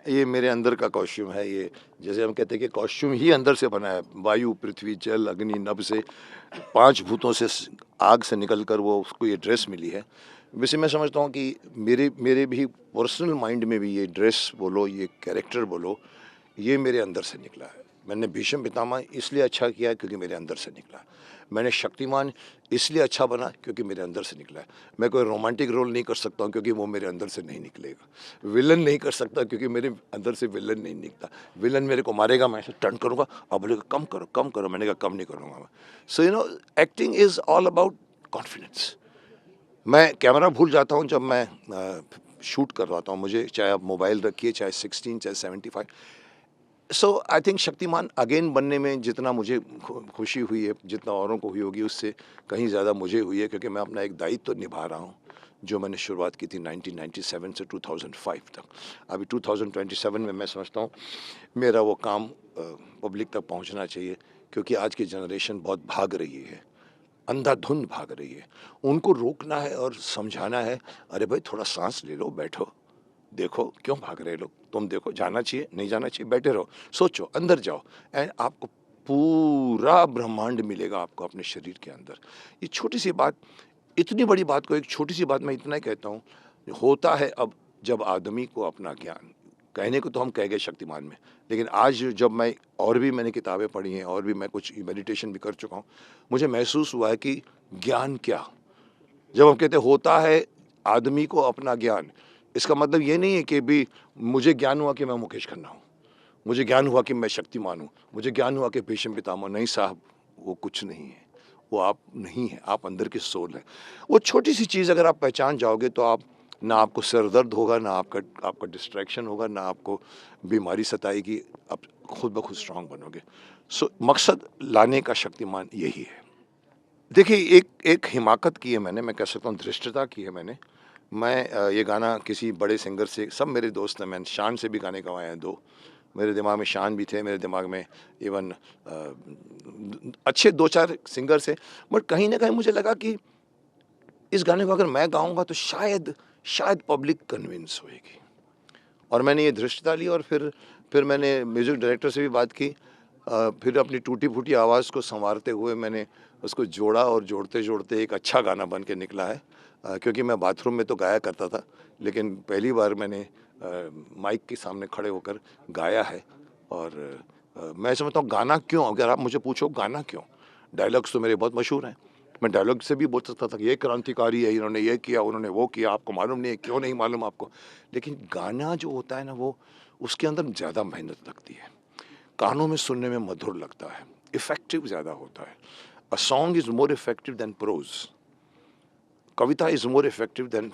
ये मेरे अंदर का कॉस्ट्यूम है। ये जैसे हम कहते हैं कि कॉस्ट्यूम ही अंदर से बना है, वायु, पृथ्वी, जल, अग्नि, नभ से 5 भूतों से आग से निकल कर वो उसको ये ड्रेस मिली है। वैसे मैं समझता हूँ कि मेरे भी पर्सनल माइंड में भी ये ड्रेस बोलो, ये कैरेक्टर बोलो, ये मेरे अंदर से निकला है। मैंने भीष्म पितामह इसलिए अच्छा किया क्योंकि मेरे अंदर से निकला। मैंने शक्तिमान इसलिए अच्छा बना क्योंकि मेरे अंदर से निकला है। मैं कोई रोमांटिक रोल नहीं कर सकता हूँ क्योंकि वो मेरे अंदर से नहीं निकलेगा। विलन नहीं कर सकता क्योंकि मेरे अंदर से विलन नहीं निकलता। विलन मेरे को मारेगा, मैं ऐसे टर्न करूँगा, अब बोलेगा कम करो, मैंने कहा कम नहीं करूँगा मैं। So acting is all about confidence. मैं कैमरा भूल जाता हूँ जब मैं शूट करवाता हूँ, मुझे चाहे आप मोबाइल रखिए, चाहे 16 चाहे 75। सो आई थिंक शक्तिमान अगेन बनने में जितना मुझे खुशी हुई है, जितना औरों को हुई होगी, उससे कहीं ज़्यादा मुझे हुई है, क्योंकि मैं अपना एक दायित्व तो निभा रहा हूँ जो मैंने शुरुआत की थी 1997 से 2005 तक। अभी 2027 में मैं समझता हूँ मेरा वो काम पब्लिक तक पहुँचना चाहिए, क्योंकि आज की जनरेशन बहुत भाग रही है, अंधाधुंध भाग रही है। उनको रोकना है और समझाना है, अरे भाई थोड़ा सांस ले लो, बैठो, देखो क्यों भाग रहे लोग, तुम देखो, जाना चाहिए नहीं जाना चाहिए, बैठे रहो, सोचो, अंदर जाओ, एंड आपको पूरा ब्रह्मांड मिलेगा आपको अपने शरीर के अंदर। ये छोटी सी बात, इतनी बड़ी बात को एक छोटी सी बात में इतना ही कहता हूँ, होता है अब जब आदमी को अपना ज्ञान, कहने को तो हम कह गए शक्तिमान में, लेकिन आज जब मैं और भी मैंने किताबें पढ़ी हैं और भी मैं कुछ मेडिटेशन भी कर चुका हूँ, मुझे महसूस हुआ है कि ज्ञान क्या, जब हम कहते होता है आदमी को अपना ज्ञान, इसका मतलब ये नहीं है कि भी मुझे ज्ञान हुआ कि मैं मुकेश खन्ना हूँ, मुझे ज्ञान हुआ कि मैं शक्तिमान हूँ, मुझे ज्ञान हुआ कि भीष्म पितामह। नहीं साहब, वो कुछ नहीं है, वो आप नहीं है, आप अंदर की सोल है। वो छोटी सी चीज़ अगर आप पहचान जाओगे तो आप, ना आपको सर दर्द होगा, ना आपका डिस्ट्रैक्शन होगा, ना आपको बीमारी सताएगी, आप खुद ब खुद स्ट्रांग बनोगे। सो मकसद लाने का शक्तिमान यही है। देखिए, एक हिमाकत की है मैंने, मैं कह सकता हूँ धृष्टता की है मैंने। मैं ये गाना किसी बड़े सिंगर से, सब मेरे दोस्त हैं, मैंने शान से भी गाने गवाए हैं 2। मेरे दिमाग में शान भी थे, मेरे दिमाग में इवन अच्छे 2-4 सिंगर्स हैं, बट कहीं न कहीं मुझे लगा कि इस गाने को अगर मैं गाऊँगा तो शायद पब्लिक कन्विंस होएगी। और मैंने ये धृष्टता ली, और फिर मैंने म्यूज़िक डायरेक्टर से भी बात की। फिर अपनी टूटी-फूटी आवाज़ को सँवारते हुए मैंने उसको जोड़ा, और जोड़ते-जोड़ते एक अच्छा गाना बन के निकला है। क्योंकि मैं बाथरूम में तो गाया करता था, लेकिन पहली बार मैंने माइक के सामने खड़े होकर गाया है। और मैं समझता हूँ गाना क्यों, अगर आप मुझे पूछो गाना क्यों? डायलॉग्स तो मेरे बहुत मशहूर हैं। मैं डायलॉग से भी बोल सकता था कि ये क्रांतिकारी है, इन्होंने ये किया, उन्होंने वो किया, आपको मालूम नहीं है, क्यों नहीं मालूम आपको? लेकिन गाना जो होता है ना, वो उसके अंदर ज़्यादा मेहनत लगती है। कानों में सुनने में मधुर लगता है, इफ़ेक्टिव ज़्यादा होता है। A song is more effective than prose. कविता इज़ मोर इफ़ेक्टिव देन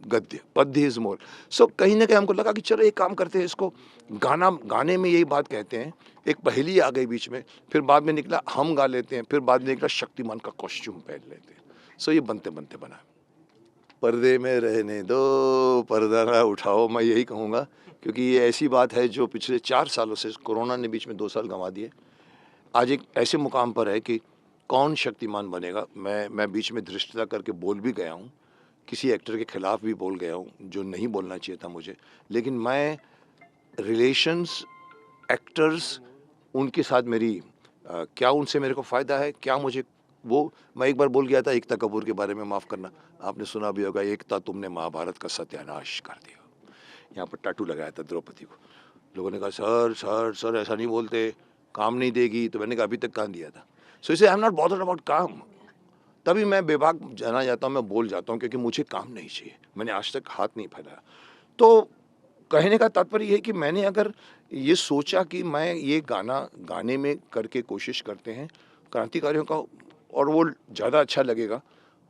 गद्य, पद्य इज़ मोर। सो कहीं न कहीं हमको लगा कि चलो एक काम करते हैं, इसको गाने में यही बात कहते हैं। एक पहेली आ गई बीच में, फिर बाद में निकला हम गा लेते हैं, फिर बाद में निकला शक्तिमान का कॉस्ट्यूम पहन लेते हैं। सो ये बनते-बनते बना। पर्दे में रहने दो, पर्दा ना उठाओ, मैं यही कहूँगा, क्योंकि ये ऐसी बात है जो पिछले 4 सालों से, कोरोना ने बीच में 2 साल गँवा दिए, आज एक ऐसे मुकाम पर है कि कौन शक्तिमान बनेगा। मैं बीच में धृष्टता करके बोल भी गया हूँ, किसी एक्टर के खिलाफ भी बोल गया हूँ, जो नहीं बोलना चाहिए था मुझे। लेकिन मैं रिलेशंस, एक्टर्स, उनके साथ मेरी क्या उनसे मेरे को फ़ायदा है, क्या मुझे वो, मैं एक बार बोल गया था एकता कपूर के बारे में, माफ़ करना, आपने सुना भी होगा, एकता तुमने महाभारत का सत्यानाश कर दिया। यहाँ पर टैटू लगाया था द्रौपदी को। लोगों ने कहा सर ऐसा नहीं बोलते, काम नहीं देगी, तो मैंने कहा अभी तक कहाँ दिया था? सो इसे I am not bothered about काम। तभी मैं बेबाक जाना जाता हूँ, मैं बोल जाता हूँ, क्योंकि मुझे काम नहीं चाहिए। मैंने आज तक हाथ नहीं फैलाया। तो कहने का तात्पर्य ये है कि मैंने अगर ये सोचा कि मैं ये गाना गाने में करके कोशिश करते हैं क्रांतिकारियों का, और वो ज़्यादा अच्छा लगेगा,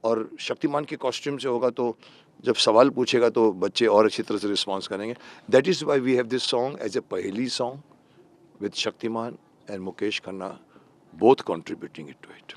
और शक्तिमान के कॉस्ट्यूम से होगा, तो जब सवाल पूछेगा तो बच्चे और अच्छी तरह से रिस्पॉन्स करेंगे। That is why we have this song as a paheli song with Shaktimaan and Mukesh Khanna both contributing it to it.